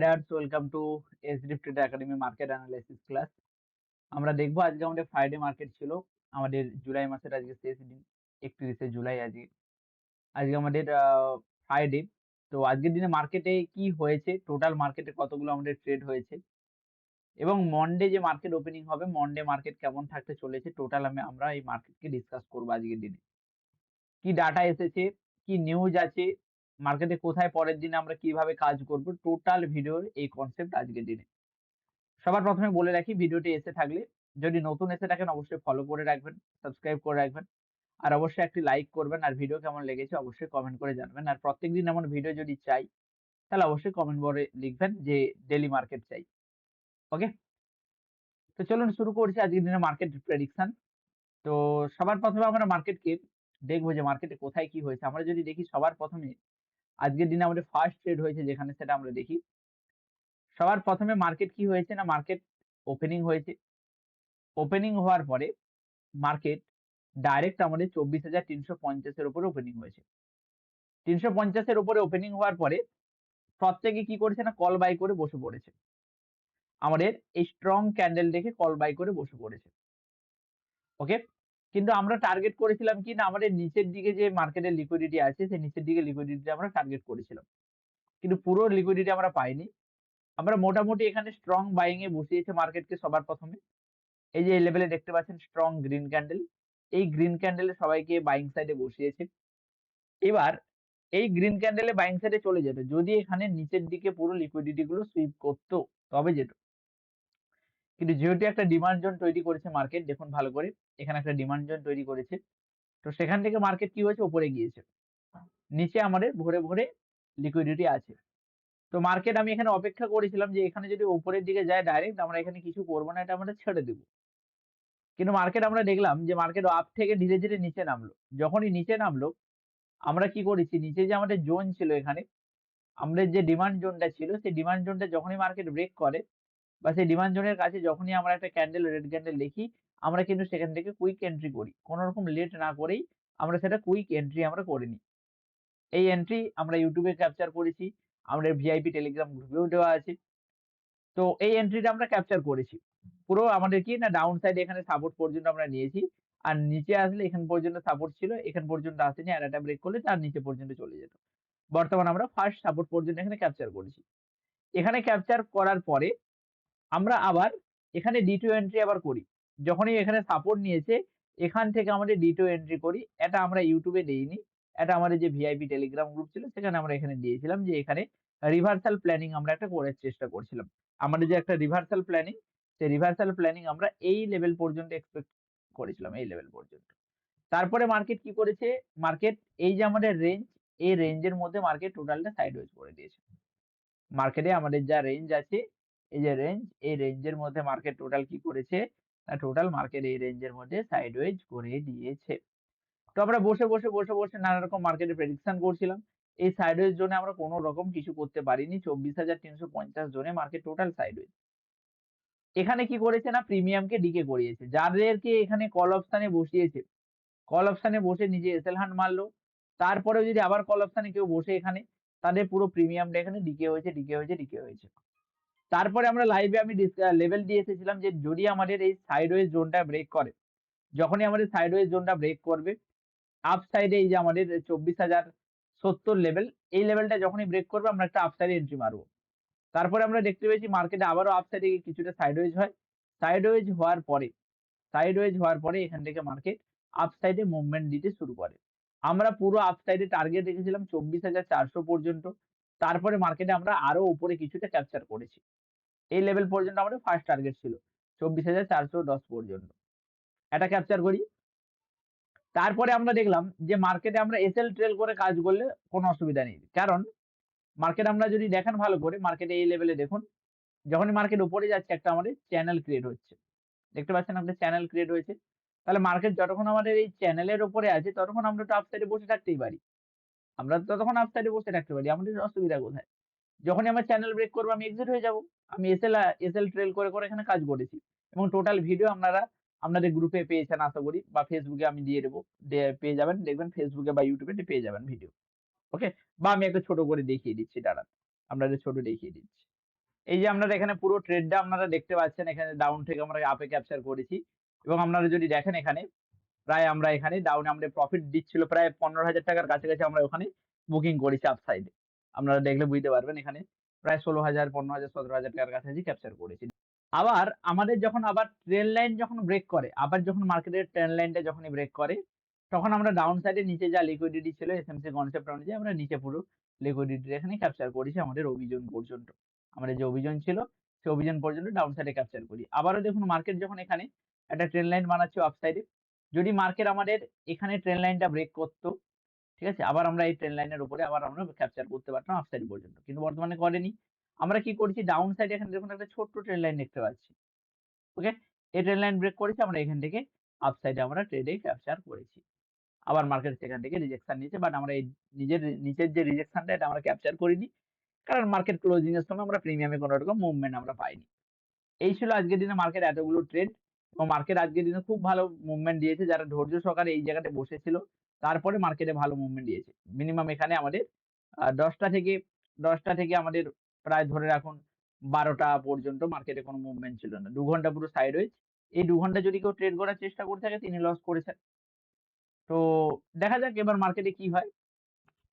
Traders, welcome to SDF trader academy market analysis class. আমরা দেখবো আজকে আমাদের ফ্রাইডে মার্কেট ছিল, আমাদের জুলাই মাসের আজকে শেষ দিন, 31শে জুলাই। আজকে আজকে আমাদের ফ্রাইডে। তো আজকের দিনে মার্কেটে কি হয়েছে, টোটাল মার্কেটে কতগুলো আমাদের ট্রেড হয়েছে, এবং মন্ডে যে মার্কেট ওপেনিং হবে, মন্ডে মার্কেট কেমন থাকতে চলেছে, টোটাল আমরা এই মার্কেটকে ডিসকাস করবো আজকের দিনে। কি ডাটা এসেছে, কি নিউজ আছে, মার্কেটে কোথায় পরের দিনে আমরা কিভাবে কাজ করব, টোটাল ভিডিওর এই কনসেপ্ট আজকের দিনে। সবার প্রথমে বলে রাখি, ভিডিওটি এসে থাকলে, যদি নতুন এসে থাকেন অবশ্যই ফলো করে রাখবেন, সাবস্ক্রাইব করে রাখবেন, আর অবশ্যই একটি লাইক করবেন, আর ভিডিও কেমন লেগেছে অবশ্যই কমেন্ট করে জানাবেন। আর প্রত্যেকদিন এমন ভিডিও যদি চাই তাহলে অবশ্যই কমেন্ট বক্সে লিখবেন যে ডেইলি মার্কেট চাই। ওকে, তো চলুন শুরু করছি আজকের দিনে মার্কেট প্রেডিকশন। তো সবার প্রথমে আমরা মার্কেটকে দেখবো যে মার্কেটে কোথায় কি হয়েছে। আমরা যদি দেখি সবার প্রথমে আজকের দিনে আমাদের ফার্স্ট ট্রেড হয়েছে যেখানে, সেটা আমরা দেখি। সবার প্রথমে মার্কেট কি হয়েছে না, মার্কেট ওপেনিং হয়েছে। ওপেনিং হওয়ার পরে মার্কেট ডাইরেক্ট আমাদের 24,350-এর উপরে ওপেনিং হয়েছে। 350-এর উপরে ওপেনিং হওয়ার পরে প্রত্যেকে কি করেছে না, কল বাই করে বসে পড়েছে। আমাদের এই স্ট্রং ক্যান্ডেল দেখে কল বাই করে বসে পড়েছে। ওকে, কিন্তু আমরা টার্গেট করেছিলাম কি না, আমাদের নিচের দিকে যে মার্কেটের লিকুইডিটি আছে, সেই নিচের দিকে লিকুইডিটি আমরা টার্গেট করেছিলাম, কিন্তু পুরো লিকুইডিটি আমরা পাইনি। আমরা মোটামুটি এখানে স্ট্রং বাইং এ বসিয়েছে মার্কেটকে সবার প্রথমে। এই যে এই লেভেলে দেখতে পাচ্ছেন স্ট্রং গ্রিন ক্যান্ডেল, এই গ্রিন ক্যান্ডেলে সবাইকে বাইং সাইডে বসিয়েছে। এবার এই গ্রিন ক্যান্ডেলে বাইং সাইডে চলে যেত যদি এখানে নিচের দিকে পুরো লিকুইডিটি গুলো সুইপ করতো, তবে যেত। কিন্তু যেহেতু একটা ডিমান্ড জোন তৈরি করেছে মার্কেট, দেখুন ভালো করে, এখানে একটা ডিমান্ড জোন তৈরি করেছে, তো সেখান থেকে মার্কেট কি হয়েছে, উপরে গিয়েছে। নিচে আমাদের ভরে ভরে লিকুইডিটি আছে। তো মার্কেট আমি এখানে অপেক্ষা করেছিলাম যে এখানে যদি উপরের দিকে যায় ডাইরেক্ট, আমরা এখানে কিছু করবো না, এটা আমরা ছেড়ে দেবো। কিন্তু মার্কেট আমরা দেখলাম যে মার্কেট আপ থেকে ধীরে ধীরে নিচে নামলো। যখনই নিচে নামলো, আমরা কি করেছি, নিচে যে আমাদের জোন ছিল এখানে, আমাদের যে ডিমান্ড জোনটা ছিল, সেই ডিমান্ড জোনটা যখনই মার্কেট ব্রেক করে, বা সেই ডিমান্ড জোনের কাছে যখনই আমরা একটা ক্যান্ডেল, রেড ক্যান্ডেল দেখি, আমরা কিন্তু সেখান থেকে কুইক এন্ট্রি করি, কোনো রকম লেট না করেই আমরা সেটা কুইক এন্ট্রি আমরা করে নিই। এই এন্ট্রি আমরা ইউটিউবে ক্যাপচার করেছি, আমাদের ভিআইপি টেলিগ্রাম গ্রুপেও দেওয়া আছে। তো এই এন্ট্রিটা আমরা ক্যাপচার করেছি। পুরো আমাদের কি না, ডাউন সাইডে এখানে সাপোর্ট পর্যন্ত আমরা নিয়েছি, আর নিচে আসলে এখান পর্যন্ত সাপোর্ট ছিল, এখান পর্যন্ত আসেনি, আর এটা ব্রেক করলে তার নিচে পর্যন্ত চলে যেত। বর্তমানে আমরা ফার্স্ট সাপোর্ট পর্যন্ত এখানে ক্যাপচার করেছি। এখানে ক্যাপচার করার পরে আমরা আবার এখানে D2 এন্ট্রি আবার করি। যখনই এখানে সাপোর্ট নিয়েছে, এখান থেকে আমাদের D2 এন্ট্রি করি। এটা আমরা ইউটিউবে দেইনি। এটা আমাদের যে ভিআইপি টেলিগ্রাম গ্রুপ ছিল সেখানে আমরা এখানে দিয়েছিলাম, যে এখানে রিভার্সাল প্ল্যানিং আমরা একটা করার চেষ্টা করছিলাম। আমাদের যে একটা রিভার্সাল প্ল্যানিং, সেই রিভার্সাল প্ল্যানিং আমরা এই লেভেল পর্যন্ত এক্সপেক্ট করেছিলাম, এই লেভেল পর্যন্ত। তারপরে মার্কেট কি করেছে, মার্কেট এই যে আমাদের রেঞ্জ, এই রেঞ্জের মধ্যে মার্কেট টোটালটা সাইডওয়েজ করে দিয়েছে। মার্কেটে আমাদের যা রেঞ্জ আছে, এই যে রেঞ্জ, এই রেঞ্জের মধ্যে মার্কেট টোটাল কি করেছে না, টোটাল মার্কেট এই রেঞ্জের মধ্যে সাইডওয়েজ করে দিয়েছে। তো আমরা বসে নানা রকম মার্কেটে প্রেডিকশন করছিলাম। এই সাইডওয়েজ জোনে আমরা কোনো রকম কিছু করতে পারিনি। 24,350 জোনে মার্কেট টোটাল সাইডওয়েজ। এখানে কি করেছে না, প্রিমিয়ামকে ডিকে করিয়েছে। যাদেরকে এখানে কল অপশনে বসিয়েছে, কল অপশনে বসে নিজে এসএল হান্ট মারলো। তারপরেও যদি আবার কল অপশনে কেউ বসে এখানে, তাদের পুরো প্রিমিয়ামটা এখানে ডিকে হয়েছে। তারপরে আমরা লাইভে আমি লেভেল দিয়ে এসেছিলাম যে যদি আমাদের এই সাইডওয়েজ জোনটা ব্রেক করে, যখনই আমাদের সাইডওয়েজ জোনটা ব্রেক করবে, আপ সাইডে এই যে আমাদের 24,070 লেভেল, এই লেভেলটা যখনই ব্রেক করবে আমরা একটা আপ সাইডে এন্ট্রি মারবো। তারপরে আমরা দেখতে পেয়েছি মার্কেটে আবারও আপ সাইডে কিছুটা সাইডওয়েজ হয়। সাইডওয়েজ হওয়ার পরে, এখান থেকে মার্কেট আপ সাইডে মুভমেন্ট দিতে শুরু করে। আমরা পুরো আপ সাইডে টার্গেট রেখেছিলাম 24,400 পর্যন্ত। তারপরে মার্কেটে আমরা আরো উপরে কিছুটা ক্যাপচার করেছি। এই লেভেল পর্যন্ত আমাদের ফার্স্ট টার্গেট ছিল 24,410 পর্যন্ত। এটা ক্যাপচার করি। তারপরে আমরা দেখলাম যে মার্কেটে আমরা এসএল ট্রেল করে কাজ করলে কোনো অসুবিধা নেই। কারণ মার্কেট আমরা যদি দেখেন ভালো করে, মার্কেটে এই লেভেলে দেখুন, যখনই মার্কেট উপরে যাচ্ছে একটা আমাদের চ্যানেল ক্রিয়েট হচ্ছে। দেখতে পাচ্ছেন আপনার চ্যানেল ক্রিয়েট হয়েছে। তাহলে মার্কেট যতক্ষণ আমাদের এই চ্যানেলের উপরে আছে ততক্ষণ আমরা তো আপ সাইডে বসে থাকতেই পারি। আমরা ততক্ষণ আপ সাইডে বসে থাকতে পারি। আমাদের অসুবিধা কোথায়? যখনই আমার চ্যানেল ব্রেক করবো আমি এক্সিট হয়ে যাব। আমি এসএল ট্রেল করে এখানে কাজ করেছি, এবং টোটাল ভিডিও আপনারা আপনাদের গ্রুপে পেয়েছেন আশা করি, বা ফেসবুকে আমি দিয়ে দেবো, পেয়ে যাবেন, দেখবেন ফেসবুকে বা ইউটিউবে পেয়ে যাবেন ভিডিও। ওকে, বা আমি একটা ছোট করে দেখিয়ে দিচ্ছি, দাঁড়ান আপনাদের ছোট দেখিয়ে দিচ্ছি। এই যে আপনারা এখানে পুরো ট্রেডটা আপনারা দেখতে পাচ্ছেন, এখানে ডাউন থেকে আমরা আপে ক্যাপচার করেছি এবং আপনারা যদি দেখেন এখানে প্রায় আমরা এখানে ডাউনে আমাদের প্রফিট দিচ্ছিল প্রায় 15,000 টাকার কাছাকাছি আমরা ওখানে বুকিং করেছি আপ সাইডে। আপনারা দেখলে বুঝতে পারবেন এখানে প্রায় 16,000, 15,000, 17,000 টাকার কাছাকাছি ক্যাপচার করেছি। আবার আমাদের যখন আবার ট্রেন লাইন যখন ব্রেক করে, আবার যখন মার্কেটের ট্রেন লাইনটা যখনই ব্রেক করে, তখন আমরা ডাউন সাইডে নিচে যা লিকুইডিটি ছিল এসএমসি কনসেপ্ট অনুযায়ী আমরা নিচে পুরো লিকুইডিটি এখানে ক্যাপচার করেছি আমাদের অভিযোজন পর্যন্ত। আমাদের যে অভিযোজন ছিল সেই অভিযোজন পর্যন্ত ডাউন সাইডে ক্যাপচার করি। আবারও দেখুন মার্কেট যখন এখানে একটা ট্রেন লাইন বানাচ্ছে আপ সাইডে, যদি মার্কেট আমাদের এখানে ট্রেন লাইনটা ব্রেক করতো, ঠিক আছে? আবার আমরা এই ট্রেন লাইনের উপরে আবার আমরা ক্যাপচার করতে পারতাম আপ সাইড পর্যন্ত। কিন্তু বর্তমানে করেনি। আমরা কি করেছি ডাউন সাইডে এখানে দেখুন একটা ছোট্ট ট্রেন লাইন দেখতে পাচ্ছি। ওকে? এই ট্রেন লাইন ব্রেক করেছি আমরা এখান থেকে আপ সাইডে আমরা ট্রেডে ক্যাপচার করেছি। আবার মার্কেট সেখান থেকে রিজেকশন নিয়েছে বাট আমরা এই নিচের যে রিজেকশনটা এটা আমরা ক্যাপচার করিনি। কারণ মার্কেট ক্লোজিং এর সময় আমরা প্রিমিয়ামে কোনো রকম মুভমেন্ট আমরা পাইনি। এই ছিল আজকের দিনে মার্কেট এতগুলো ট্রেড এবং মার্কেট আজকের দিনে খুব ভালো মুভমেন্ট দিয়েছে। যারা ধৈর্য সহকারে এই জায়গাটায় বসেছিল তারপরে মার্কেটে ভালো মুভমেন্ট দিয়েছে। মিনিমাম এখানে আমাদের 10টা থেকে আমাদের প্রায় ধরে রাখুন 12টা পর্যন্ত মার্কেটে কোনো মুভমেন্ট ছিল না। 2 ঘন্টা পুরো সাইডওয়েজ। এই 2 ঘন্টা যদি কেউ ট্রেড করার চেষ্টা করে থাকে তিনি লস করেছেন। তো দেখা যাক এবার মার্কেটে কি হয়।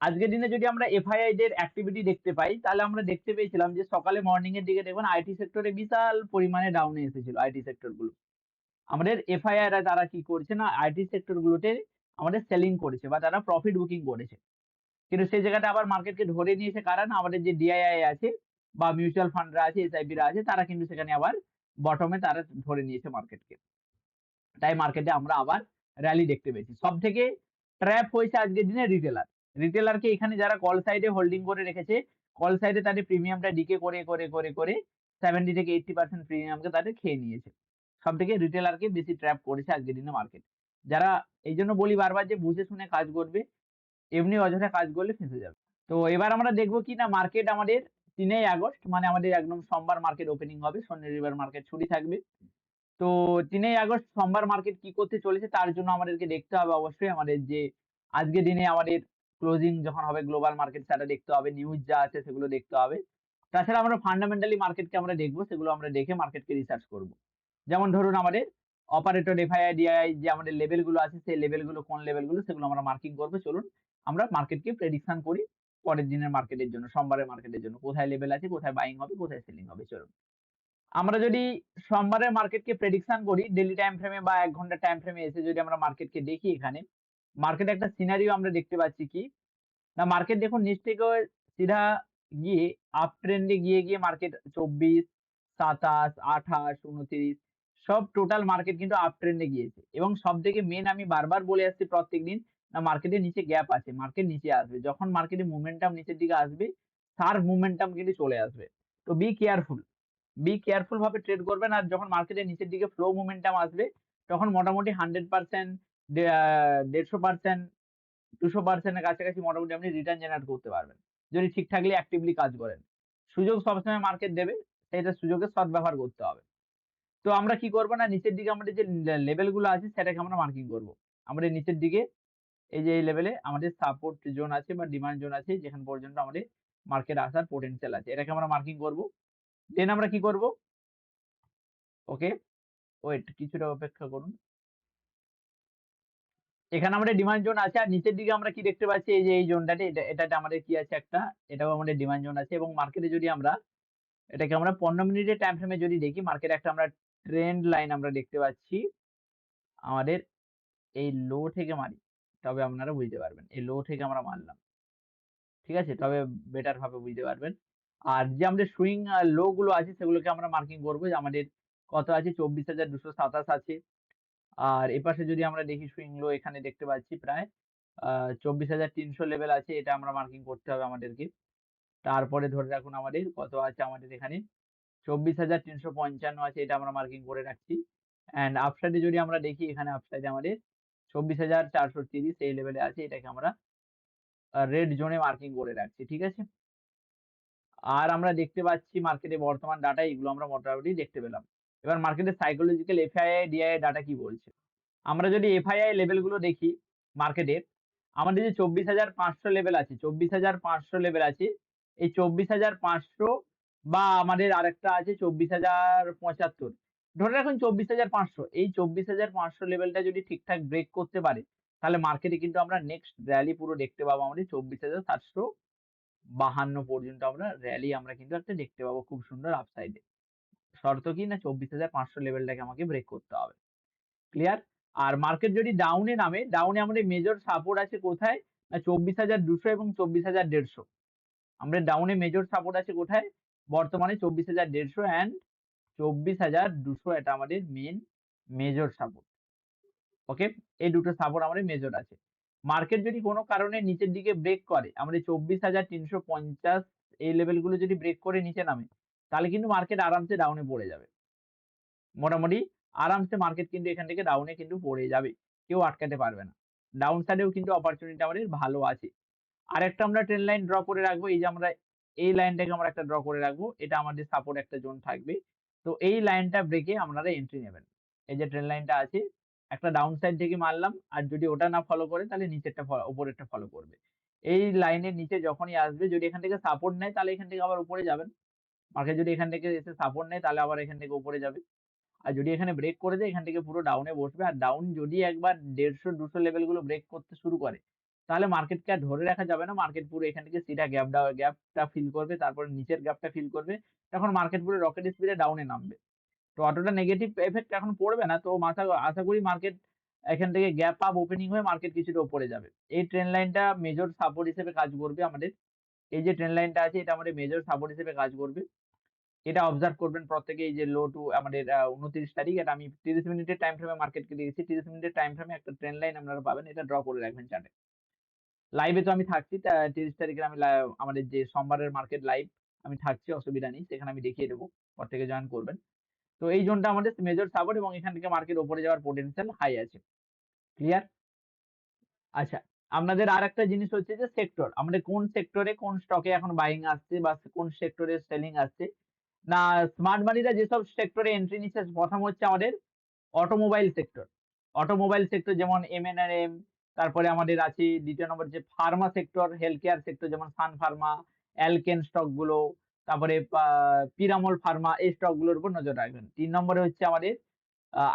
আজকের দিনে যদি আমরা এফআইআই দের অ্যাক্টিভিটি দেখতে পাই তাহলে আমরা দেখতে পেয়েছিলাম যে সকালে মর্নিং এর দিকে দেখবেন আইটি সেক্টরে বিশাল পরিমাণে ডাউনে এসেছিল আইটি সেক্টর গুলো। আমাদের এফআইআই রা তারা কি করছে না আইটি সেক্টর গুলোতে আমাদের সেলিং করেছে বা তারা প্রফিট বুকিং করেছে। কিন্তু সেই জায়গাটা আবার মার্কেটকে ধরে নিয়েছে কারা না আমাদের যে ডিআইআই আছে বা মিউচুয়াল ফান্ডরা আছে, এসআইপি রা আছে তারা কিন্তু সেখানে আবার বটমে তারা ধরে নিয়েছে মার্কেটকে। তাই মার্কেটে আমরা আবার র‍্যালি দেখতে পেয়েছি। সবথেকে ট্র্যাপ হয়েছে আজকের দিনে রিটেলার। রিটেলারকে এখানে যারা কল সাইডে হোল্ডিং করে রেখেছে, কল সাইডে তাদের প্রিমিয়ামটা ডিকে করে 70 থেকে 80% প্রিমিয়ামকে তাদের খেয়ে নিয়েছে। সবথেকে রিটেলারকে বেশি ট্র্যাপ করেছে আজকের দিনে মার্কেট। যারা এইজন্য বলি বারবার যে বুঝে শুনে কাজ করবে, এমনি অযথা কাজ করলে ফেঁসে যাবে। তো এবার আমরা দেখব কি না মার্কেট আমাদের ৩ই আগস্ট মানে আমাদের একদম সোমবার মার্কেট ওপেনিং হবে। শনি রবিবার মার্কেট ছুটি থাকবে। তো ৩ই আগস্ট সোমবার মার্কেট কি করতে চলেছে তার জন্য আমাদেরকে দেখতে হবে অবশ্যই আমাদের যে আজকের দিনে আমাদের ক্লোজিং যখন হবে গ্লোবাল মার্কেট সেটা দেখতে হবে, নিউজ যা আছে সেগুলো দেখতে হবে। তাছাড়া আমরা ফান্ডামেন্টালি মার্কেটকে আমরা দেখব, সেগুলো আমরা দেখে মার্কেটকে রিসার্চ করব। যেমন ধরুন আমাদের অপারেটর এফআইআই, ডিআইআই যে আমাদের লেভেল গুলো আছে সেই লেভেল গুলো কোন লেভেল গুলো সেগুলো আমরা মার্কিং করব। চলুন আমরা মার্কেটকে প্রেডিকশন করি পরের দিনের মার্কেটের জন্য, সোমবারের মার্কেটের জন্য। কোথায় লেভেল আছে, কোথায় বাইং হবে, কোথায় সেলিং হবে চলুন। আমরা যদি সোমবারের মার্কেটকে প্রেডিকশন করি ডেইলি টাইম ফ্রেমে বা ১ ঘন্টার টাইম ফ্রেমে এসে যদি আমরা মার্কেটকে দেখি এখানে, মার্কেটে একটা সিনারিও আমরা দেখতে পাচ্ছি কি, না মার্কেট দেখুন নিচ থেকে সিধা গিয়ে আপ ট্রেন্ডে গিয়ে মার্কেট ২৪, ২৭, ২৮, ২৯ সব টোটাল মার্কেট কিন্তু আপ ট্রেন্ডে গিয়েছে। এবং সবথেকে মেইন আমি বারবার বলে আসছি প্রত্যেকদিন, না মার্কেটের নিচে গ্যাপ আছে, মার্কেট নিচে আসবে। যখন মার্কেটে মোমেন্টাম নিচের দিকে আসবে, শার্প মোমেন্টাম কিন্তু চলে আসবে। তো বি কেয়ারফুল। বি কেয়ারফুল ভাবে ট্রেড করবেন। আর যখন মার্কেটের নিচের দিকে ফ্লো মোমেন্টাম আসবে তখন মোটামুটি 100% 150%, 200% এর কাছাকাছি মোটামুটি আপনি রিটার্ন জেনারেট করতে পারবেন। যদি ঠিকঠাকলি অ্যাক্টিভলি কাজ করেন। সুযোগ সবসময় মার্কেট দেবে, সেইটা সুযোগের সদ্ব্যবহার করতে হবে। তো আমরা কি করব না নিচের দিকে আমাদের যে লেভেল গুলো আছে সেটাকে আমরা মার্কিং করব। আমাদের নিচের দিকে এই যে এই লেভেলে আমাদের সাপোর্ট জোন আছে বা ডিমান্ড জোন আছে যেখান পর্যন্ত আমাদের মার্কেট আসার পোটেনশিয়াল আছে। এটাকে আমরা মার্কিং করব। দেন আমরা কি করব? ওকে, ওয়েট কিছুটা অপেক্ষা করুন। এখানে আমাদের ডিমান্ড জোন আছে আর নিচের দিকে আমরা কি দেখতে পাচ্ছি এই যে এই জোনটাতে এটাতে আমাদের কি আছে একটা, এটাও আমাদের ডিমান্ড জোন আছে এবং মার্কেটে যদি আমরা এটাকে আমরা 15 মিনিটের টাইম ফ্রেমে যদি দেখি মার্কেটে একটা আমরা ট্রেন্ড লাইন আমরা দেখতে পাচ্ছি। আমাদের এই লো থেকে মারি তবে আপনারা বুঝতে পারবেন। এই লো থেকে আমরা মারলাম। ঠিক আছে? তবে বেটার ভাবে বুঝতে পারবেন। আর যে আমাদের সুইং লো গুলো আছে সেগুলোকে আমরা মার্কিং করব যে আমাদের কত আছে 24,227 আছে। আর এপাশে যদি আমরা দেখি সুইং লো এখানে দেখতে পাচ্ছি প্রায় 24,300 লেভেল আছে। এটা আমরা মার্কিং করতে হবে আমাদেরকে। তারপরে ধরে রাখুন আমাদের কত আছে আমাদের এখানে 24,355 আছে, এটা আমরা মার্কিং করে রাখছি। অ্যান্ড আপসাইডে যদি আমরা দেখি এখানে আপসাইডে আমাদের 24,430 এই লেভেলে আছে, এটাকে আমরা রেড জোনে মার্কিং করে রাখছি। ঠিক আছে? আর আমরা দেখতে পাচ্ছি মার্কেটে বর্তমান ডাটা এগুলো আমরা মোটামুটি দেখতে পেলাম। এবার মার্কেটের সাইকোলজিক্যাল এফআইআই, ডিআইআই ডাটা কি বলছে? আমরা যদি এফআইআই লেভেল গুলো দেখি মার্কেটের, আমাদের যে 24,500 লেভেল আছে, 24,500 লেভেল আছে, এই 24,500 বা আমাদের আরেকটা আছে 24,075, ধরে রাখুন 24,500। এই 24,500 লেভেলটা যদি ঠিকঠাক ব্রেক করতে পারে, তাহলে মার্কেটে কিন্তু আমরা নেক্সট র‍্যালি পুরো দেখতে পাবো আমাদের 24,752 পর্যন্ত আমরা র‍্যালি আমরা কিন্তু একটা দেখতে পাবো খুব সুন্দর আপসাইডে। শর্ত কি না 24,500 লেভেলটাকে আমাকে ব্রেক করতে হবে। ক্লিয়ার? আর মার্কেট যদি ডাউনে নামে, ডাউনে আমাদের মেজর সাপোর্ট আছে কোথায়? না 24,200 এবং 24,150। আমাদের ডাউনে মেজর সাপোর্ট আছে কোথায়? বর্তমানে 24,150 অ্যান্ড 24,200, এটা আমাদের মেজর সাপোর্ট। ওকে? এই দুটো সাপোর্ট আমাদের মেজর আছে। মার্কেট যদি কোনো কারণে নিচের দিকে ব্রেক করে, আমাদের 24,350 এই লেভেলগুলো যদি ব্রেক করে নিচে নামে, তাহলে কিন্তু মার্কেট আরামসে ডাউনে পড়ে যাবে। মোটামুটি আরামসে মার্কেট কিন্তু এখান থেকে ডাউনে কিন্তু পড়ে যাবে। কেউ আটকাতে পারবে না। ডাউন সাইডেও কিন্তু অপরচুনিটি আমাদের ভালো আছে। আরেকটা আমরা ট্রেন্ড লাইন ড্র করে রাখবো। এই যে আমরা এই লাইনটাকে আমরা একটা ড্র করে রাখবো। এটা আমাদের সাপোর্ট একটা জোন থাকবে। তো এই লাইনটা ব্রেকে আপনারা এন্ট্রি নেবেন। এই যে ট্রেন্ড লাইনটা আছে, একটা ডাউন সাইড থেকে মারলাম। আর যদি ওটা না ফলো করে তাহলে নিচেরটা উপরেরটা ফলো করবে। এই লাইনের নিচে যখনই আসবে, যদি এখান থেকে সাপোর্ট নেয় তাহলে এখান থেকে আবার উপরে যাবেন। মার্কেট যদি এখান থেকে এসে সাপোর্ট নেয় তাহলে আবার এখান থেকে উপরে যাবে। আর যদি এখানে ব্রেক করে দেয়, এখান থেকে পুরো ডাউনে বসবে। আর ডাউন যদি একবার 150-200 লেভেল গুলো ব্রেক করতে শুরু করে, তাহলে মার্কেটকে আর ধরে রাখা যাবে না। মার্কেট পুরো এখান থেকে সিধা গ্যাপটা ফিল করবে, তারপরে নিচের গ্যাপটা ফিল করবে। তখন মার্কেট পুরো রকেট স্পিডে ডাউনে নামবে। তো অতটা নেগেটিভ এফেক্ট এখন পড়বে না। তো আশা করি মার্কেট এখান থেকে গ্যাপ আপ ওপেনিং হয়ে মার্কেট কিছুটা উপরে যাবে। এই ট্রেন্ড লাইনটা মেজর সাপোর্ট হিসেবে কাজ করবে আমাদের। এই যে ট্রেন্ড লাইনটা আছে, এটা আমাদের মেজর সাপোর্ট হিসেবে কাজ করবে। এটা অবজার্ভ করবেন প্রত্যেকে। এই যে লো টু আমাদের 29 তারিখ, এটা আমি 30 মিনিটের টাইম ফ্রেমে মার্কেটকে দিয়েছি। 30 মিনিটের টাইম ফ্রেমে একটা ট্রেন্ড লাইন আপনারা পাবেন। এটা ড্র করে রাখবেন চার্টে। লাইভে তো আমি থাকছি। 30 তারিখের আমি আমাদের যে সোমবারের মার্কেট লাইভ আমি থাকছি, অসুবিধা নেই। সেখানে আমি দেখিয়ে দেবো। প্রত্যেকে জয়েন করবেন। তো এই জোনটা আমাদের মেজর সাপোর্ট এবং এখান থেকে মার্কেট উপরে যাওয়ার পোটেনশিয়াল হাই আছে। ক্লিয়ার? আচ্ছা, আপনাদের আরেকটা জিনিস হচ্ছে যে সেক্টর। আমাদের কোন সেক্টরে কোন স্টকে এখন বাইং আসছে বা কোন সেক্টরে সেলিং আসছে। না, স্মার্ট মানিরা যেসব সেক্টরে এন্ট্রি নিচ্ছে, প্রথম হচ্ছে আমাদের অটোমোবাইল সেক্টর। অটোমোবাইল সেক্টর যেমন M&M, তারপরে আমাদের আছে দ্বিতীয় নম্বর যে Pharma sector, health care sector যেমন সান ফার্মা, অ্যালকেন স্টক গুলো, তারপরে পিরামল ফার্মা, এই স্টক গুলোর উপর নজর রাখবেন। 3 নম্বরে হচ্ছে আমাদের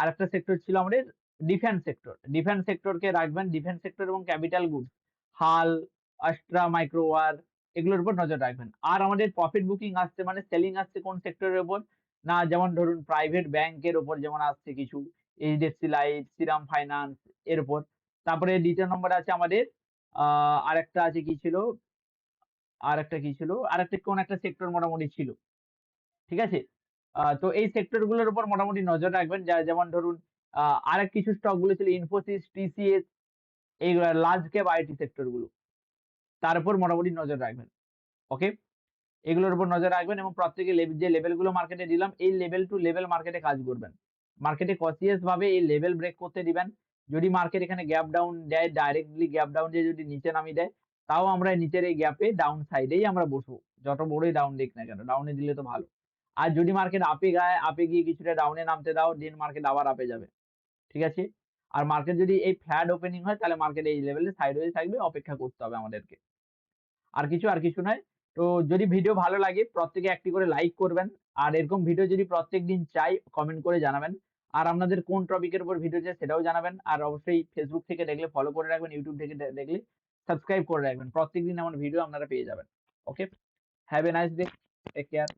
আরেকটা সেক্টর ছিল আমাদের ডিফেন্স সেক্টর। ডিফেন্স সেক্টরকে রাখবেন। ডিফেন্স সেক্টর এবং ক্যাপিটাল গুডস, হাল, আস্ট্রা মাইক্রোওয়ার, এগুলোর উপর নজর রাখবেন। আর আমাদের প্রফিট বুকিং আসছে, মানে সেলিং আসছে কোন সেক্টরের উপর? না, যেমন ধরুন প্রাইভেট ব্যাংকের উপর যেমন আসছে কিছু, এইচডিএফসি লাইফ, শ্রীরাম ফাইন্যান্স, এর উপর। তারপরে দ্বিতীয় নম্বরে আছে আমাদের আরেকটা আছে কি ছিল? আরেকটা কোন একটা সেক্টর মোটামুটি ছিল। ঠিক আছে? তো এই সেক্টর গুলোর উপর মোটামুটি নজর রাখবেন। যেমন ধরুন আরেক কিছু স্টক গুলো ছিল ইনফোসিস, টিসিএস, এইগুলা লার্জ ক্যাপ আইটি সেক্টর গুলো। তার উপর মোটামুটি নজর রাখবেন। ওকে? এগুলোর উপর নজর রাখবেন এবং প্রত্যেকে যে লেভেল গুলো মার্কেটে দিলাম, এই লেভেল টু লেভেল মার্কেটে কাজ করবেন। মার্কেটে কসিয়াস ভাবে এই লেভেল ব্রেক করতে দিবেন। যদি মার্কেট এখানে গ্যাপ ডাউন দেয়, ডাইরেক্টলি গ্যাপ ডাউন দিয়ে যদি নিচে নামিয়ে দেয়, তাও আমরা নিচের এই গ্যাপে ডাউন সাইডেই আমরা বসবো। যত বড়ই ডাউন দিক না কেন, ডাউনে দিলে তো ভালো। আর যদি মার্কেট আপে গিয়ে কিছুটা ডাউনে নামতে দাও, দেন মার্কেট আবার আপে যাবে। ঠিক আছে? আর মার্কেট যদি এই ফ্ল্যাট ওপেনিং হয়, তাহলে মার্কেট এই লেভেলে সাইডওয়েজ থাকবে, অপেক্ষা করতে হবে আমাদেরকে। আর কিছু নয়। তো যদি ভিডিও ভালো লাগে, প্রত্যেকে একটি করে লাইক করবেন। আর এরকম ভিডিও যদি প্রত্যেকদিন চাই, কমেন্ট করে জানাবেন। আর আপনাদের কোন টপিকের উপর ভিডিও চাই সেটাও জানাবেন। আর অবশ্যই ফেসবুক থেকে দেখলে ফলো করে রাখবেন, ইউটিউব থেকে দেখলে সাবস্ক্রাইব করে রাখবেন। প্রত্যেকদিন আমার ভিডিও আপনারা পেয়ে যাবেন। Okay? Have a nice day. Take care.